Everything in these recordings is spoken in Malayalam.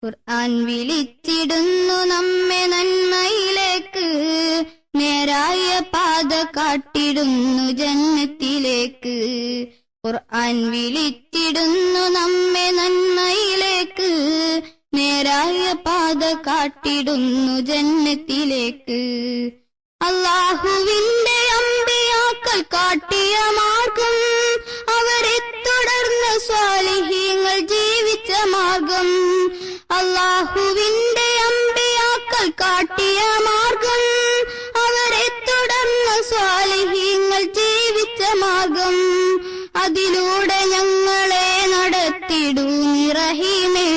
ഖുർആൻ വിളിച്ചിടുന്നു നമ്മെ നന്മയിലേക്ക്, നേരായ പാത കാട്ടിടുന്നു ജന്നത്തിലേക്ക്. ഖുർആൻ വിളിച്ചിടുന്നു നമ്മെ നന്മയിലേക്ക്, നേരായ പാത കാട്ടിടുന്നു ജന്നത്തിലേക്ക്. അല്ലാഹുവിന്റെ അമ്പിയാക്കൾ കാട്ടിയ മാർഗം, അവരെ തുടർന്ന് സ്വാലിഹീങ്ങൾ ജീവിച്ച മാർഗം. അല്ലാഹുവിന്റെ അമ്പിയാക്കൾ കാട്ടിയ മാർഗം, അവരെ തുടർന്ന് സ്വാലിഹീങ്ങൾ ജീവിച്ച മാർഗം. അതിലൂടെ ഞങ്ങളെ നടത്തിടൂ റഹീമേ,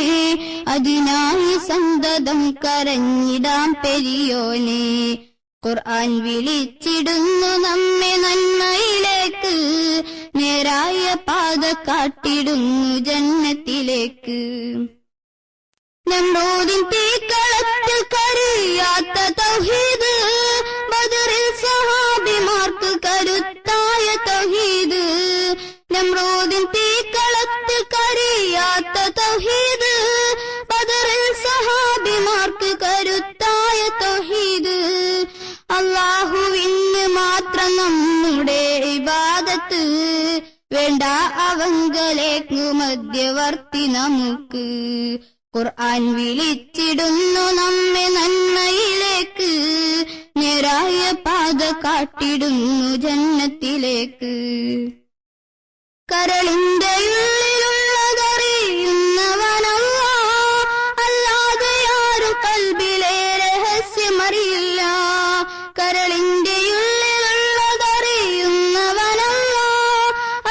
അതിനായി സന്തതം കരഞ്ഞിടാം പെരിയോനെ. ഖുർആൻ വിളിച്ചിടുന്നു നമ്മെ നന്മയിലേക്ക്, നേരായ പാത കാട്ടിടുന്നു ജന്നത്തിലേക്ക്. നമ്രൂദിൻ തീക്കളത്തിൽ കരിയാത്ത തൗഹീദ്, ബദറിൽ സഹാബിമാർക്ക് കരുത്തായ തൗഹീദ്. നമ്രൂദിൻ തീക്കളത്തിൽ കരിയാത്ത തൗഹീദ്, ബദറിൽ സഹാബിമാർക്ക് കരുത്തായ തൗഹീദ്. അല്ലാഹുവിന് മാത്രം നമ്മുടെ ഇബാദത്ത്, വേണ്ട അവങ്കലേക്ക് മധ്യവർത്തി നമുക്ക്. ഖുർആൻ വിളിച്ചിടുന്നു നമ്മെ നന്മയിലേക്ക്, നേരായ പാത കാട്ടിടുന്നു ജന്നത്തിലേക്ക്. കരളിന്റെ ഉള്ളിലുള്ളതറിയുന്നവനല്ലാ, അല്ലാതെ ആരും കൽബിലെ രഹസ്യമറിയില്ല. കരളിന്റെ ഉള്ളിലുള്ളതറിയുന്നവനല്ലാ,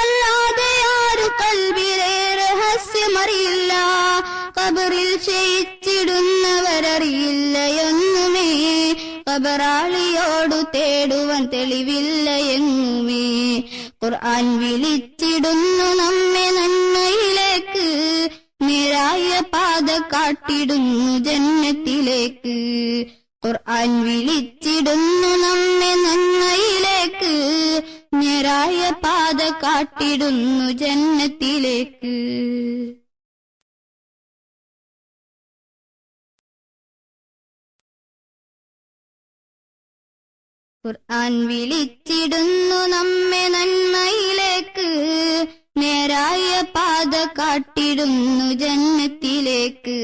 അല്ലാതെ ആരും കൽബിലെ രഹസ്യമറിയില്ല. ഖബറിൽ ക്ഷയിച്ചിടുന്നവരറിയില്ല എങ്ങുമേ, ഖബറാളിയോടു തേടുവാൻ തെളിവില്ല എങ്ങുമേ. ഖുർആൻ വിളിച്ചിടുന്നു നമ്മെ നന്മയിലേക്ക്, നേരായ പാത കാട്ടിടുന്നു ജന്നത്തിലേക്ക്. ഖുർആൻ വിളിച്ചിടുന്നു നമ്മെ നന്മയിലേക്ക്, നേരായ പാത കാട്ടിടുന്നു ജന്നത്തിലേക്ക്. ഖുർആൻ വിളിച്ചിടുന്നു നമ്മെ നന്മയിലേക്ക്, നേരായ പാത കാട്ടിടുന്നു ജന്നത്തിലേക്ക്.